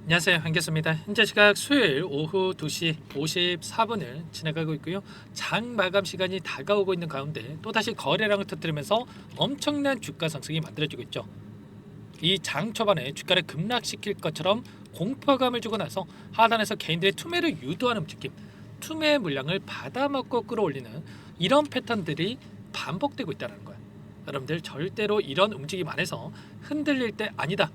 안녕하세요, 한교수입니다. 현재 시각 수요일 오후 2시 54분을 지나가고 있고요. 장 마감 시간이 다가오고 있는 가운데 또다시 거래량을 터뜨리면서 엄청난 주가 상승이 만들어지고 있죠. 이 장 초반에 주가를 급락시킬 것처럼 공포감을 주고 나서 하단에서 개인들의 투매를 유도하는 움직임, 투매 물량을 받아먹고 끌어올리는 이런 패턴들이 반복되고 있다는 거예요. 여러분들 절대로 이런 움직임 안에서 흔들릴 때 아니다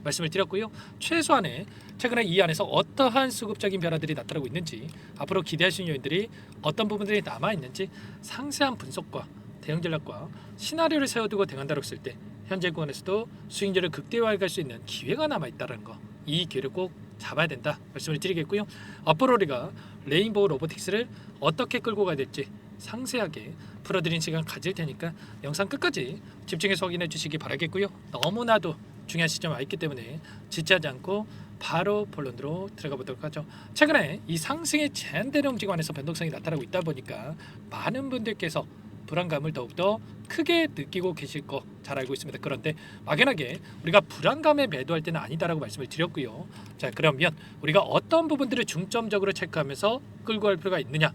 말씀을 드렸고요. 최소한의 최근에 이 안에서 어떠한 수급적인 변화들이 나타나고 있는지, 앞으로 기대할 수 있는 요인들이 어떤 부분들이 남아있는지 상세한 분석과 대응 전략과 시나리오를 세워두고 대응한다고 했을 때 현재 구간에서도 수익률을 극대화해 갈 수 있는 기회가 남아있다는 거, 이 기회를 꼭 잡아야 된다 말씀을 드리겠고요. 앞으로 우리가 레인보우 로보틱스를 어떻게 끌고 가야 될지 상세하게 풀어드린 시간 가질 테니까 영상 끝까지 집중해서 확인해 주시기 바라겠고요. 너무나도 중요한 시점에 와 있기 때문에 지체하지 않고 바로 본론으로 들어가 보도록 하죠. 최근에 이 상승의 제한되는 움직임 안에서 변동성이 나타나고 있다 보니까 많은 분들께서 불안감을 더욱더 크게 느끼고 계실 거 잘 알고 있습니다. 그런데 막연하게 우리가 불안감에 매도할 때는 아니다라고 말씀을 드렸고요. 자, 그러면 우리가 어떤 부분들을 중점적으로 체크하면서 끌고 갈 필요가 있느냐?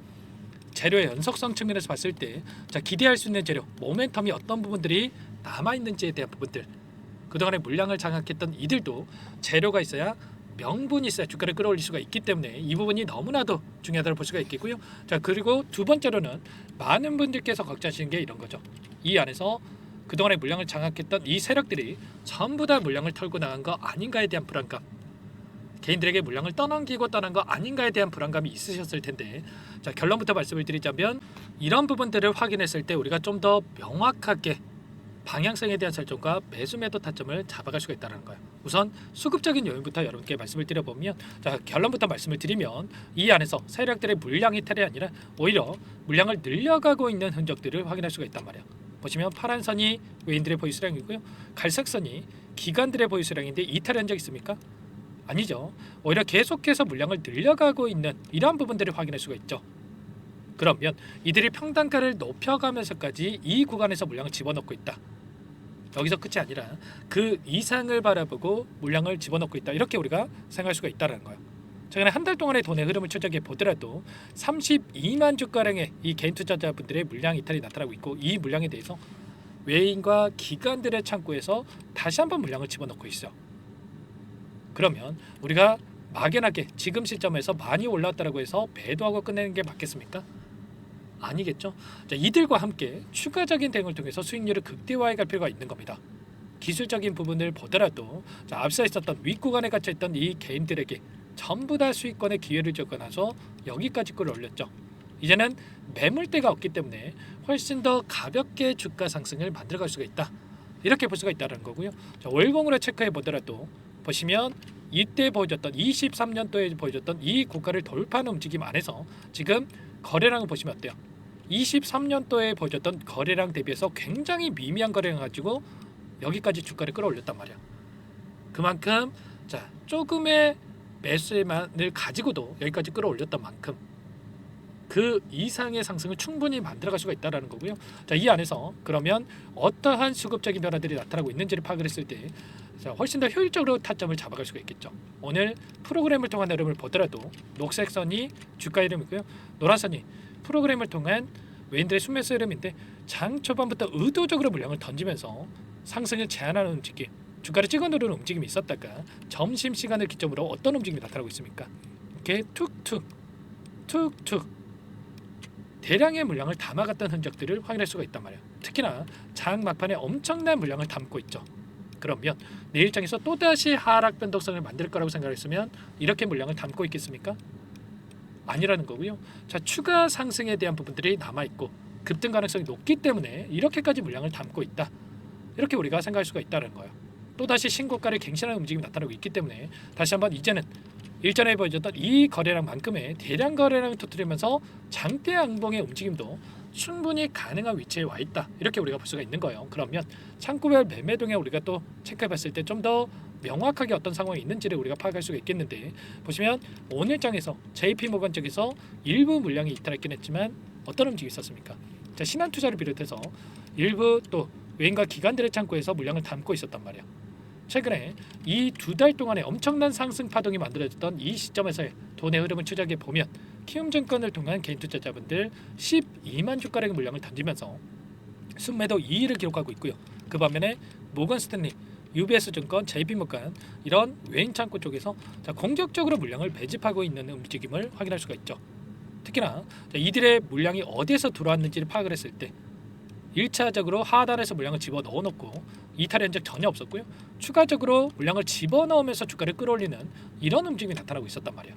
재료의 연속성 측면에서 봤을 때, 자, 기대할 수 있는 재료, 모멘텀이 어떤 부분들이 남아 있는지에 대한 부분들, 그동안에 물량을 장악했던 이들도 재료가 있어야, 명분이 있어야 주가를 끌어올릴 수가 있기 때문에 이 부분이 너무나도 중요하다고 볼 수가 있겠고요. 자, 그리고 두 번째로는 많은 분들께서 걱정하시는 게 이런 거죠. 이 안에서 그동안에 물량을 장악했던 이 세력들이 전부 다 물량을 털고 나간 거 아닌가에 대한 불안감, 개인들에게 물량을 떠넘기고 떠난 거 아닌가에 대한 불안감이 있으셨을 텐데, 자, 결론부터 말씀을 드리자면 이런 부분들을 확인했을 때 우리가 좀 더 명확하게 방향성에 대한 설정과 매수 매도 타점을 잡아갈 수가 있다는 거예요. 우선 수급적인 요인부터 여러분께 말씀을 드려보면, 자, 결론부터 말씀을 드리면 이 안에서 세력들의 물량 이탈이 아니라 오히려 물량을 늘려가고 있는 흔적들을 확인할 수가 있단 말이에요. 보시면 파란 선이 외인들의 보유 수량이고요, 갈색 선이 기관들의 보유 수량인데 이탈한 적 있습니까? 아니죠. 오히려 계속해서 물량을 늘려가고 있는 이러한 부분들을 확인할 수가 있죠. 그러면 이들이 평단가를 높여가면서까지 이 구간에서 물량을 집어넣고 있다. 여기서 끝이 아니라 그 이상을 바라보고 물량을 집어넣고 있다. 이렇게 우리가 생각할 수가 있다는 거예요. 최근에 한 달 동안의 돈의 흐름을 추적해 보더라도 32만 주가량의 이 개인 투자자분들의 물량 이탈이 나타나고 있고, 이 물량에 대해서 외인과 기관들의 창구에서 다시 한번 물량을 집어넣고 있어. 그러면 우리가 막연하게 지금 시점에서 많이 올랐다고 해서 매도하고 끝내는 게 맞겠습니까? 아니겠죠. 자, 이들과 함께 추가적인 대응을 통해서 수익률을 극대화해 갈 필요가 있는 겁니다. 기술적인 부분을 보더라도, 자, 앞서 있었던 윗구간에 갇혀 있던 이 개인들에게 전부 다 수익권의 기회를 주고 나서 여기까지 끌어올렸죠. 이제는 매물대가 없기 때문에 훨씬 더 가볍게 주가 상승을 만들어갈 수가 있다. 이렇게 볼 수가 있다는 거고요. 자, 월봉으로 체크해 보더라도 보시면 이때 보여줬던 23년도에 보여줬던 이 고가를 돌파하는 움직임 안에서 지금 거래량을 보시면 어때요? 23년도에 보여줬던 거래량 대비해서 굉장히 미미한 거래량 가지고 여기까지 주가를 끌어올렸단 말이야. 그만큼, 자, 조금의 매수만을 가지고도 여기까지 끌어올렸던 만큼 그 이상의 상승을 충분히 만들어갈 수가 있다는 거고요. 자, 이 안에서 그러면 어떠한 수급적인 변화들이 나타나고 있는지를 파악을 했을 때, 자, 훨씬 더 효율적으로 타점을 잡아갈 수가 있겠죠. 오늘 프로그램을 통한 흐름을 보더라도 녹색 선이 주가 흐름이고요, 노란 선이 프로그램을 통한 외인들의 순매수 흐름인데, 장 초반부터 의도적으로 물량을 던지면서 상승을 제한하는 움직임, 주가를 찍어 누르는 움직임이 있었다가 점심시간을 기점으로 어떤 움직임이 나타나고 있습니까? 이렇게 툭툭 대량의 물량을 담아갔던 흔적들을 확인할 수가 있단 말이에요. 특히나 장 막판에 엄청난 물량을 담고 있죠. 그러면 내일장에서 또다시 하락 변동성을 만들 거라고 생각했으면 이렇게 물량을 담고 있겠습니까? 아니라는 거고요. 자, 추가 상승에 대한 부분들이 남아있고 급등 가능성이 높기 때문에 이렇게까지 물량을 담고 있다. 이렇게 우리가 생각할 수가 있다는 거예요. 또다시 신고가를 갱신하는 움직임이 나타나고 있기 때문에 다시 한번 이제는 일전에 보여줬던 이 거래량만큼의 대량 거래량을 터뜨리면서 장대 양봉의 움직임도 충분히 가능한 위치에 와 있다. 이렇게 우리가 볼 수가 있는 거예요. 그러면 창구별 매매동에 우리가 또 체크해봤을 때 좀 더 명확하게 어떤 상황이 있는지를 우리가 파악할 수가 있겠는데, 보시면 오늘 장에서 JP모건 쪽에서 일부 물량이 이탈했긴 했지만 어떤 움직임이 있었습니까? 자, 신한투자를 비롯해서 일부 또 외인과 기관들의 창구에서 물량을 담고 있었단 말이에요. 최근에 이 2달 동안에 엄청난 상승 파동이 만들어졌던 이 시점에서의 돈의 흐름을 추적해 보면 키움증권을 통한 개인 투자자분들 12만 주가량의 물량을 던지면서 순매도 2위를 기록하고 있고요. 그 반면에 모건 스탠리, UBS 증권, JP모간 이런 외인 창구 쪽에서 공격적으로 물량을 배집하고 있는 움직임을 확인할 수가 있죠. 특히나 이들의 물량이 어디에서 들어왔는지를 파악을 했을 때 1차적으로 하단에서 물량을 집어넣어 놓고 이탈의 흔적 전혀 없었고요. 추가적으로 물량을 집어넣으면서 주가를 끌어올리는 이런 움직임이 나타나고 있었단 말이에요.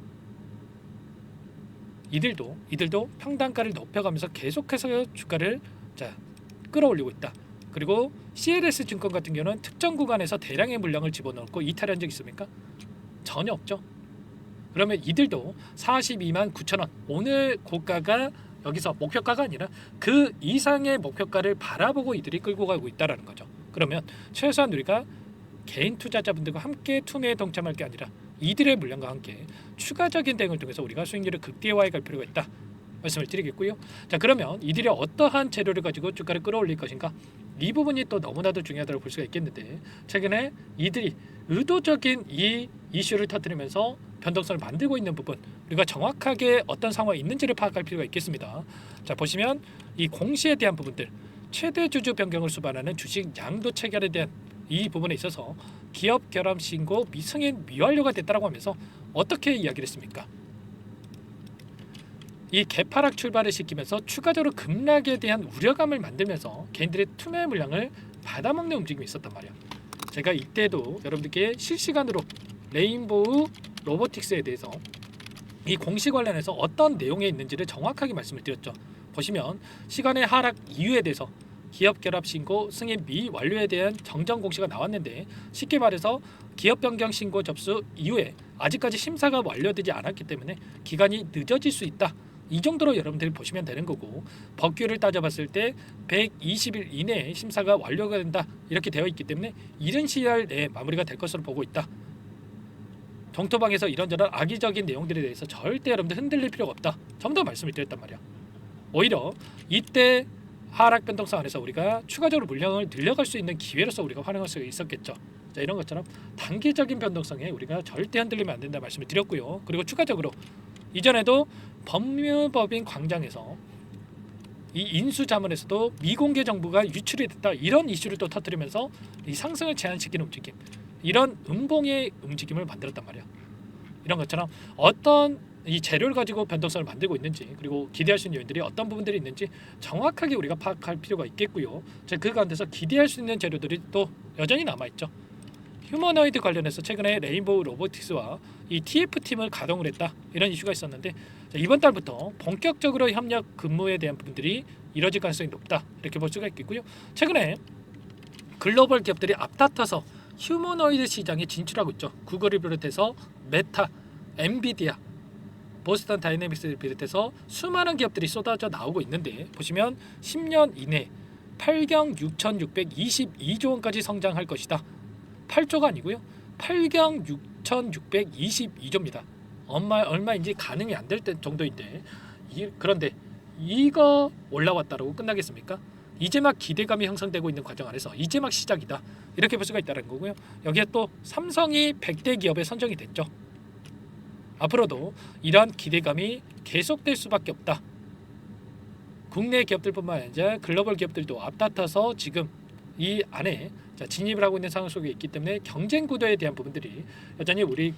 이들도 평단가를 높여가면서 계속해서 주가를 끌어올리고 있다. 그리고 CLS 증권 같은 경우는 특정 구간에서 대량의 물량을 집어넣고 이탈한 적 있습니까? 전혀 없죠. 그러면 이들도 42만 9천 원 오늘 고가가 여기서 목표가가 아니라 그 이상의 목표가를 바라보고 이들이 끌고 가고 있다라는 거죠. 그러면 최소한 우리가 개인 투자자분들과 함께 투매에 동참할 게 아니라 이들의 물량과 함께 추가적인 대응을 통해서 우리가 수익률을 극대화해 갈 필요가 있다 말씀을 드리겠고요. 자, 그러면 이들이 어떠한 재료를 가지고 주가를 끌어올릴 것인가, 이 부분이 또 너무나도 중요하다고 볼 수가 있겠는데, 최근에 이들이 의도적인 이 이슈를 터뜨리면서 변동성을 만들고 있는 부분, 우리가 정확하게 어떤 상황이 있는지를 파악할 필요가 있겠습니다. 자, 보시면 이 공시에 대한 부분들, 최대 주주 변경을 수반하는 주식 양도 체결에 대한 이 부분에 있어서 기업 결합 신고 미승인 미완료가 됐다라고 하면서 어떻게 이야기를 했습니까? 이 개파락 출발을 시키면서 추가적으로 급락에 대한 우려감을 만들면서 개인들의 투매 물량을 받아먹는 움직임이 있었단 말이야. 제가 이때도 여러분들께 실시간으로 레인보우 로보틱스에 대해서 이 공시 관련해서 어떤 내용에 있는지를 정확하게 말씀을 드렸죠. 보시면 시간의 하락 이유에 대해서 기업 결합 신고 승인 미완료에 대한 정정 공시가 나왔는데, 쉽게 말해서 기업 변경 신고 접수 이후에 아직까지 심사가 완료되지 않았기 때문에 기간이 늦어질 수 있다. 이 정도로 여러분들이 보시면 되는 거고, 법규를 따져봤을 때 120일 이내에 심사가 완료가 된다 이렇게 되어 있기 때문에 이른 시일 내에 마무리가 될 것으로 보고 있다. 정토방에서 이런저런 악의적인 내용들에 대해서 절대 여러분들 흔들릴 필요가 없다. 전부 다 말씀을 드렸단 말이야. 오히려 이때 하락 변동성 안에서 우리가 추가적으로 물량을 늘려갈 수 있는 기회로서 우리가 활용할 수 있었겠죠. 자, 이런 것처럼 단기적인 변동성에 우리가 절대 흔들리면 안 된다 말씀을 드렸고요. 그리고 추가적으로 이전에도 법무법인 광장에서 이 인수자문에서도 미공개 정보가 유출이 됐다, 이런 이슈를 또 터뜨리면서 이 상승을 제한시키는 움직임, 이런 음봉의 움직임을 만들었단 말이야. 이런 것처럼 어떤 이 재료를 가지고 변동성을 만들고 있는지, 그리고 기대할 수 있는 요인들이 어떤 부분들이 있는지 정확하게 우리가 파악할 필요가 있겠고요. 그 가운데서 기대할 수 있는 재료들이 또 여전히 남아있죠. 휴머노이드 관련해서 최근에 레인보우 로보틱스와 이 TF팀을 가동을 했다, 이런 이슈가 있었는데, 이번 달부터 본격적으로 협력 근무에 대한 부분들이 이뤄질 가능성이 높다 이렇게 볼 수가 있겠고요. 최근에 글로벌 기업들이 앞다퉈서 휴머노이드 시장에 진출하고 있죠. 구글을 비롯해서 메타, 엔비디아, 보스턴 다이내믹스를 비롯해서 수많은 기업들이 쏟아져 나오고 있는데, 보시면 10년 이내 8경 6,622조 원까지 성장할 것이다. 8조가 아니고요, 8경 6,622조입니다. 얼마인지 가늠이 안 될 정도인데, 그런데 이거 올라왔다라고 끝나겠습니까? 이제 막 기대감이 형성되고 있는 과정 안에서 이제 막 시작이다 이렇게 볼 수가 있다는 거고요. 여기에 또 삼성이 100대 기업에 선정이 됐죠. 앞으로도 이러한 기대감이 계속될 수밖에 없다. 국내 기업들뿐만 아니라 글로벌 기업들도 앞다퉈서 지금 이 안에 진입을 하고 있는 상황 속에 있기 때문에 경쟁 구도에 대한 부분들이 여전히 우리의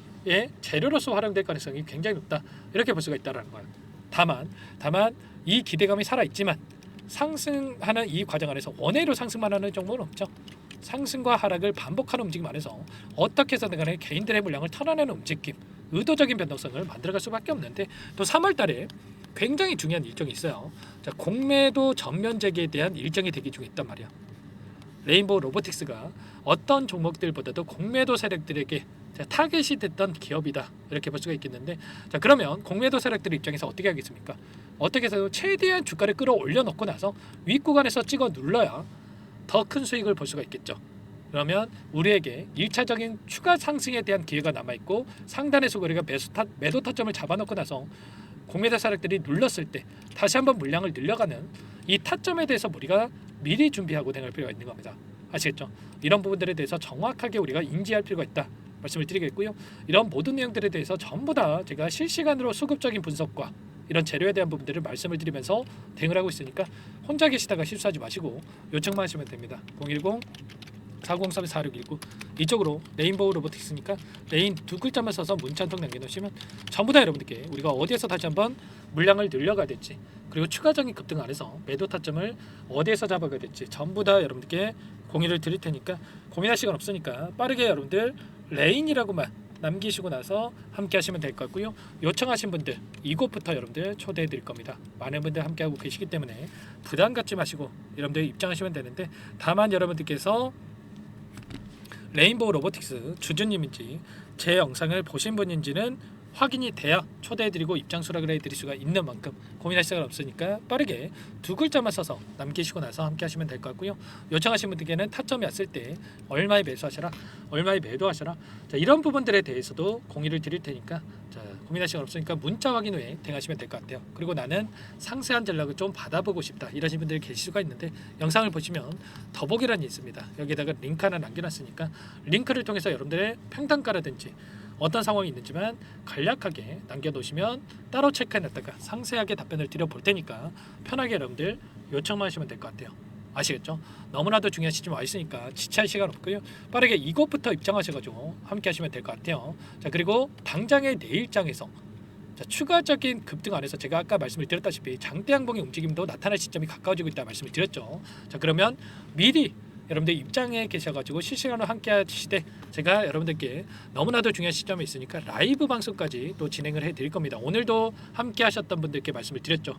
재료로서 활용될 가능성이 굉장히 높다 이렇게 볼 수가 있다는 거예요. 다만 이 기대감이 살아있지만 상승하는 이 과정 안에서 원회로 상승만 하는 정도는 없죠. 상승과 하락을 반복하는 움직임 안에서 어떻게 해서든 간에 개인들의 물량을 털어내는 움직임, 의도적인 변동성을 만들어갈 수밖에 없는데, 또 3월 달에 굉장히 중요한 일정이 있어요. 공매도 전면 재개에 대한 일정이 대기 중에 있단 말이야. 레인보우 로보틱스가 어떤 종목들보다도 공매도 세력들에게 타겟이 됐던 기업이다 이렇게 볼 수가 있겠는데, 자, 그러면 공매도 세력들 입장에서 어떻게 하겠습니까? 어떻게 해서 최대한 주가를 끌어올려 놓고 나서 윗구간에서 찍어 눌러야 더 큰 수익을 볼 수가 있겠죠. 그러면 우리에게 1차적인 추가 상승에 대한 기회가 남아있고, 상단에서 우리가 매도 타점을 잡아놓고 나서 공매도 세력들이 눌렀을 때 다시 한번 물량을 늘려가는 이 타점에 대해서 우리가 미리 준비하고 대응할 필요가 있는 겁니다. 아시겠죠? 이런 부분들에 대해서 정확하게 우리가 인지할 필요가 있다 말씀을 드리겠고요. 이런 모든 내용들에 대해서 전부 다 제가 실시간으로 수급적인 분석과 이런 재료에 대한 부분들을 말씀을 드리면서 대응을 하고 있으니까 혼자 계시다가 실수하지 마시고 요청만 하시면 됩니다. 010-4033-4619 이쪽으로 레인보우 로보틱스니까 레인 두 글자만 써서 문자 한 통 남겨놓으시면 전부 다 여러분들께 우리가 어디에서 다시 한번 물량을 늘려가야 될지, 그리고 추가적인 급등 안에서 매도 타점을 어디에서 잡아가야 될지 전부 다 여러분들께 공유를 드릴 테니까 고민할 시간 없으니까 빠르게 여러분들 레인이라고만 남기시고 나서 함께 하시면 될 것 같고요. 요청하신 분들 이곳부터 여러분들 초대해 드릴 겁니다. 많은 분들 함께 하고 계시기 때문에 부담 갖지 마시고 여러분들 입장하시면 되는데, 다만 여러분들께서 레인보우 로보틱스 주주님인지 제 영상을 보신 분인지는 확인이 돼야 초대해드리고 입장 수락을 해드릴 수가 있는 만큼 고민할 시간 없으니까 빠르게 두 글자만 써서 남기시고 나서 함께 하시면 될 것 같고요. 요청하신 분들께는 타점이 왔을 때 얼마에 매수하셔라, 얼마에 매도하셔라, 자, 이런 부분들에 대해서도 공유를 드릴 테니까 자, 고민할 시간 없으니까 문자 확인 후에 대응하시면 될 것 같아요. 그리고 나는 상세한 전략을 좀 받아보고 싶다 이러신 분들이 계실 수가 있는데, 영상을 보시면 더보기란이 있습니다. 여기다가 링크 하나 남겨놨으니까 링크를 통해서 여러분들의 평단가라든지 어떤 상황이 있는지만 간략하게 남겨놓으시면 따로 체크해놨다가 상세하게 답변을 드려볼 테니까 편하게 여러분들 요청만 하시면 될 것 같아요. 아시겠죠? 너무나도 중요한 시점 와 있으니까 지체할 시간 없고요. 빠르게 이것부터 입장하셔가지고 함께 하시면 될 것 같아요. 자, 그리고 당장의 내일장에서 자, 추가적인 급등 안에서 제가 아까 말씀을 드렸다시피 장대 양봉의 움직임도 나타날 시점이 가까워지고 있다 말씀을 드렸죠. 자, 그러면 미리 여러분들 입장에 계셔가지고 실시간으로 함께 하시되 제가 여러분들께 너무나도 중요한 시점에 있으니까 라이브 방송까지 또 진행을 해드릴 겁니다. 오늘도 함께 하셨던 분들께 말씀을 드렸죠.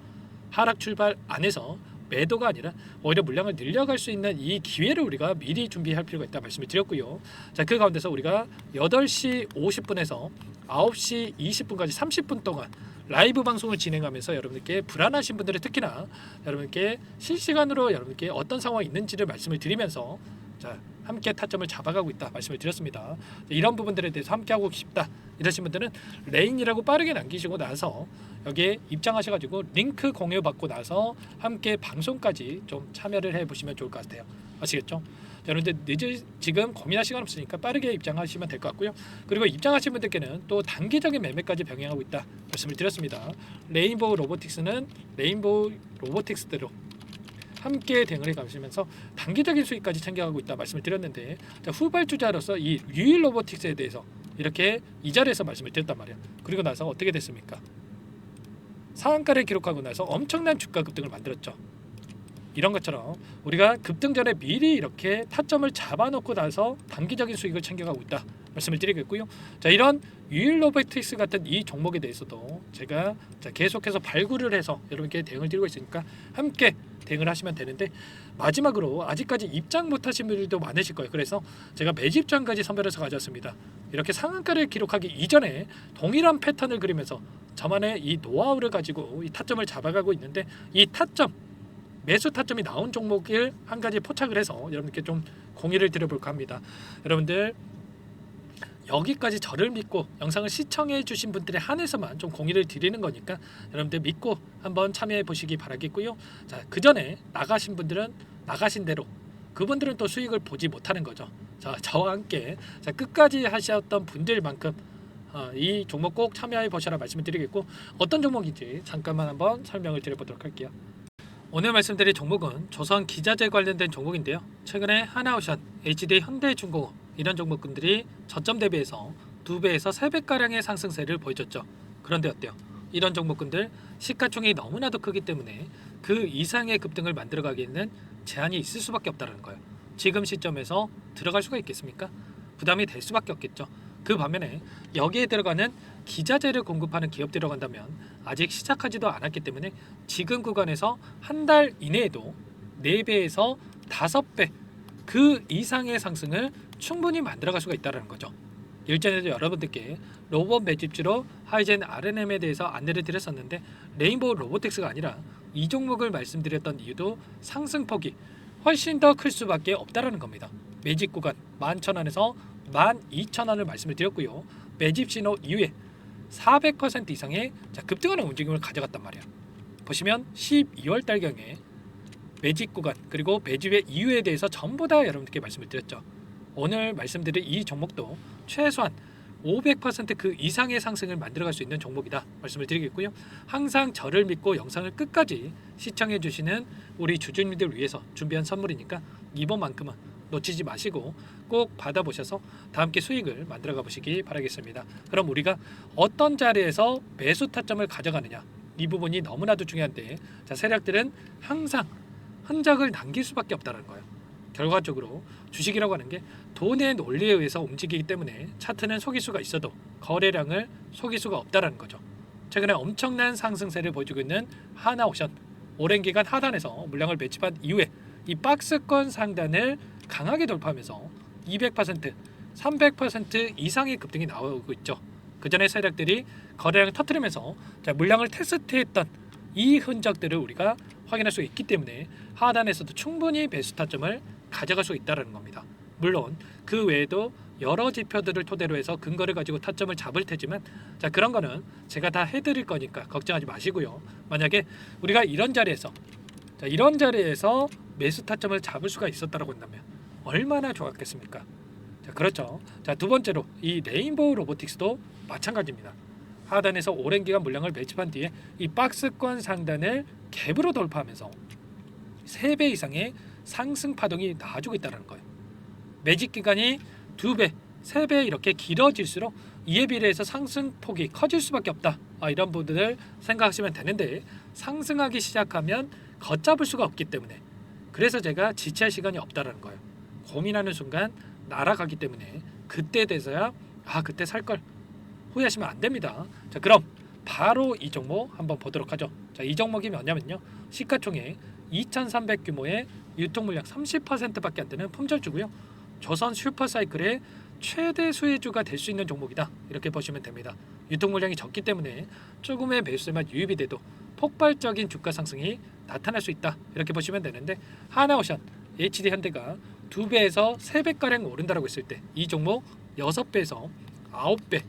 하락 출발 안에서 매도가 아니라 오히려 물량을 늘려갈 수 있는 이 기회를 우리가 미리 준비할 필요가 있다 말씀을 드렸고요. 자, 그 가운데서 우리가 8시 50분에서 9시 20분까지 30분 동안 라이브 방송을 진행하면서 여러분들께 불안하신 분들은 특히나 여러분께 실시간으로 여러분께 어떤 상황이 있는지를 말씀을 드리면서 자, 함께 타점을 잡아가고 있다 말씀을 드렸습니다. 이런 부분들에 대해서 함께하고 싶다 이러신 분들은 레인이라고 빠르게 남기시고 나서 여기에 입장하셔가지고 링크 공유 받고 나서 함께 방송까지 좀 참여를 해보시면 좋을 것 같아요. 아시겠죠? 여러분들 지금 고민할 시간 없으니까 빠르게 입장하시면 될 것 같고요. 그리고 입장하신 분들께는 또 단기적인 매매까지 병행하고 있다 말씀을 드렸습니다. 레인보우 로보틱스는 레인보우 로보틱스대로 함께 대응을 해가시면서 단기적인 수익까지 챙겨가고 있다 말씀을 드렸는데, 자, 후발주자로서 이 유일 로보틱스에 대해서 이렇게 이 자리에서 말씀을 드렸단 말이에요. 그리고 나서 어떻게 됐습니까? 상한가를 기록하고 나서 엄청난 주가 급등을 만들었죠. 이런 것처럼 우리가 급등 전에 미리 이렇게 타점을 잡아놓고 나서 단기적인 수익을 챙겨가고 있다 말씀을 드리겠고요. 자, 이런 유일 로보틱스 같은 이 종목에 대해서도 제가 계속해서 발굴을 해서 여러분께 대응을 드리고 있으니까 함께 대응을 하시면 되는데, 마지막으로 아직까지 입장 못하신 분들도 많으실 거예요. 그래서 제가 매집장까지 선별해서 가져왔습니다. 이렇게 상한가를 기록하기 이전에 동일한 패턴을 그리면서 저만의 이 노하우를 가지고 이 타점을 잡아가고 있는데, 이 타점 매수 타점이 나온 종목을 한 가지 포착을 해서 여러분께 좀 공유를 드려볼까 합니다. 여러분들 여기까지 저를 믿고 영상을 시청해 주신 분들에 한해서만 좀 공유를 드리는 거니까 여러분들 믿고 한번 참여해 보시기 바라겠고요. 자, 그 전에 나가신 분들은 나가신 대로 그분들은 또 수익을 보지 못하는 거죠. 자, 저와 함께 자, 끝까지 하셨던 분들만큼 이 종목 꼭 참여해 보셔라 말씀을 드리겠고, 어떤 종목인지 잠깐만 한번 설명을 드려보도록 할게요. 오늘 말씀드릴 종목은 조선 기자재 관련된 종목인데요. 최근에 하나오션, HD 현대중공업 이런 종목군들이 저점 대비해서 2배에서 3배가량의 상승세를 보여줬죠. 그런데 어때요? 이런 종목군들 시가총액이 너무나도 크기 때문에 그 이상의 급등을 만들어가기에는 제한이 있을 수밖에 없다는 거예요. 지금 시점에서 들어갈 수가 있겠습니까? 부담이 될 수밖에 없겠죠. 그 반면에 여기에 들어가는 기자재를 공급하는 기업들이 들어간다면 아직 시작하지도 않았기 때문에 지금 구간에서 한 달 이내에도 4배에서 5배 그 이상의 상승을 충분히 만들어갈 수가 있다는 거죠. 일전에도 여러분들께 로봇 매집주로 하이젠 RNM에 대해서 안내를 드렸었는데, 레인보우 로보틱스가 아니라 이 종목을 말씀드렸던 이유도 상승폭이 훨씬 더 클 수밖에 없다라는 겁니다. 매집 구간 11,000원에서 12,000원을 말씀을 드렸고요. 매집 신호 이후에 400% 이상의 급등하는 움직임을 가져갔단 말이에요. 보시면 12월 달경에 매집 구간 그리고 매집의 이유에 대해서 전부 다 여러분들께 말씀을 드렸죠. 오늘 말씀드린 이 종목도 최소한 500%그 이상의 상승을 만들어갈 수 있는 종목이다 말씀을 드리겠고요. 항상 저를 믿고 영상을 끝까지 시청해 주시는 우리 주주님들 위해서 준비한 선물이니까 이번만큼은 놓치지 마시고 꼭 받아보셔서 다 함께 수익을 만들어가 보시기 바라겠습니다. 그럼 우리가 어떤 자리에서 매수 타점을 가져가느냐, 이 부분이 너무나도 중요한데, 자, 세력들은 항상 흔적을 남길 수밖에 없다는 거예요. 결과적으로 주식이라고 하는 게 돈의 논리에 의해서 움직이기 때문에 차트는 속일 수가 있어도 거래량을 속일 수가 없다는 거죠. 최근에 엄청난 상승세를 보여주고 있는 하나오션, 오랜 기간 하단에서 물량을 매집한 이후에 이 박스권 상단을 강하게 돌파하면서 200%, 300% 이상의 급등이 나오고 있죠. 그 전에 세력들이 거래량을 터뜨리면서 물량을 테스트했던 이 흔적들을 우리가 확인할 수 있기 때문에 하단에서도 충분히 매수 타점을 가져갈 수 있다는 겁니다. 물론 그 외에도 여러 지표들을 토대로 해서 근거를 가지고 타점을 잡을 테지만, 자, 그런 거는 제가 다 해드릴 거니까 걱정하지 마시고요. 만약에 우리가 이런 자리에서 매수 타점을 잡을 수가 있었다고 한다면 얼마나 좋았겠습니까? 자, 그렇죠. 자, 두 번째로 이 레인보우 로보틱스도 마찬가지입니다. 하단에서 오랜 기간 물량을 매집한 뒤에 이 박스권 상단을 갭으로 돌파하면서 3배 이상의 상승 파동이 나와주고 있다는 거예요. 매집 기간이 2배, 3배 이렇게 길어질수록 이에 비례해서 상승폭이 커질 수밖에 없다. 이런 부분을 생각하시면 되는데, 상승하기 시작하면 걷잡을 수가 없기 때문에, 그래서 제가 지체할 시간이 없다는 거예요. 고민하는 순간 날아가기 때문에 그때 돼서야 그때 살 걸 후회하시면 안 됩니다. 자, 그럼 바로 이 종목 한번 보도록 하죠. 자, 이 종목이 뭐냐면요, 시가총액 2,300 규모의 유통 물량 30%밖에 안 되는 품절주고요. 조선 슈퍼사이클의 최대 수혜주가 될 수 있는 종목이다. 이렇게 보시면 됩니다. 유통 물량이 적기 때문에 조금의 매수세만 유입이 돼도 폭발적인 주가 상승이 나타날 수 있다. 이렇게 보시면 되는데, 하나오션, HD 현대가 2배에서 3배가량 오른다라고 했을 때 이 종목 6배에서 9배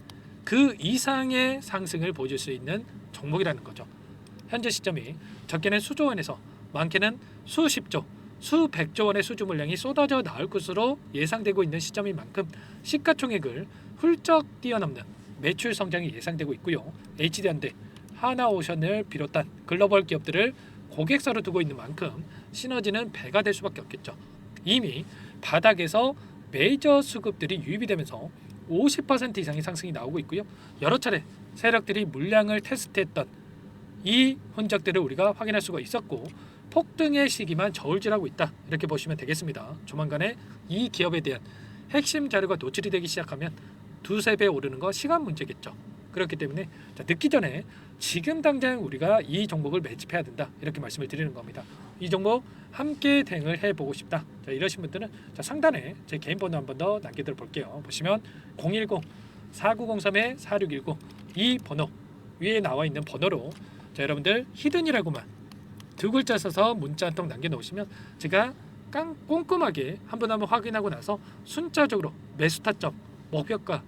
그 이상의 상승을 보여줄 수 있는 종목이라는 거죠. 현재 시점이 적게는 수조 원에서 많게는 수십조, 수백조 원의 수주 물량이 쏟아져 나올 것으로 예상되고 있는 시점인 만큼 시가총액을 훌쩍 뛰어넘는 매출 성장이 예상되고 있고요. HD현대, 하나오션을 비롯한 글로벌 기업들을 고객사로 두고 있는 만큼 시너지는 배가 될 수밖에 없겠죠. 이미 바닥에서 메이저 수급들이 유입이 되면서 50% 이상의 상승이 나오고 있고요. 여러 차례 세력들이 물량을 테스트했던 이 흔적들을 우리가 확인할 수가 있었고, 폭등의 시기만 저울질하고 있다. 이렇게 보시면 되겠습니다. 조만간에 이 기업에 대한 핵심 자료가 노출이 되기 시작하면 2~3배 오르는 거 시간 문제겠죠. 그렇기 때문에 늦기 전에 지금 당장 우리가 이 종목을 매집해야 된다. 이렇게 말씀을 드리는 겁니다. 이 종목 함께 대응을 해보고 싶다. 자, 이러신 분들은 상단에 제 개인 번호 한 번 더 남겨드려 볼게요. 보시면 010-4903-4619 이 번호 위에 나와 있는 번호로 여러분들 히든이라고만 2글자 써서 문자 한 통 남겨놓으시면 제가 꼼꼼하게 한 번 확인하고 나서 순차적으로 매수 타점, 목표가,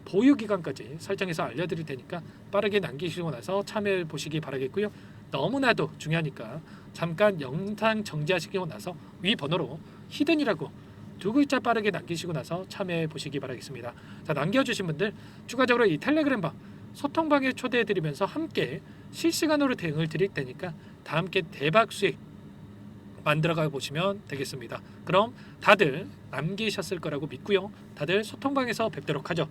보유 기간까지 설정해서 알려드릴 테니까 빠르게 남기시고 나서 참여해 보시기 바라겠고요. 너무나도 중요하니까 잠깐 영상 정지하시고 나서 위 번호로 히든이라고 2글자 빠르게 남기시고 나서 참여해 보시기 바라겠습니다. 자, 남겨주신 분들 추가적으로 이 텔레그램방 소통방에 초대해 드리면서 함께 실시간으로 대응을 드릴 테니까 다 함께 대박 수익 만들어가 보시면 되겠습니다. 그럼 다들 남기셨을 거라고 믿고요. 다들 소통방에서 뵙도록 하죠.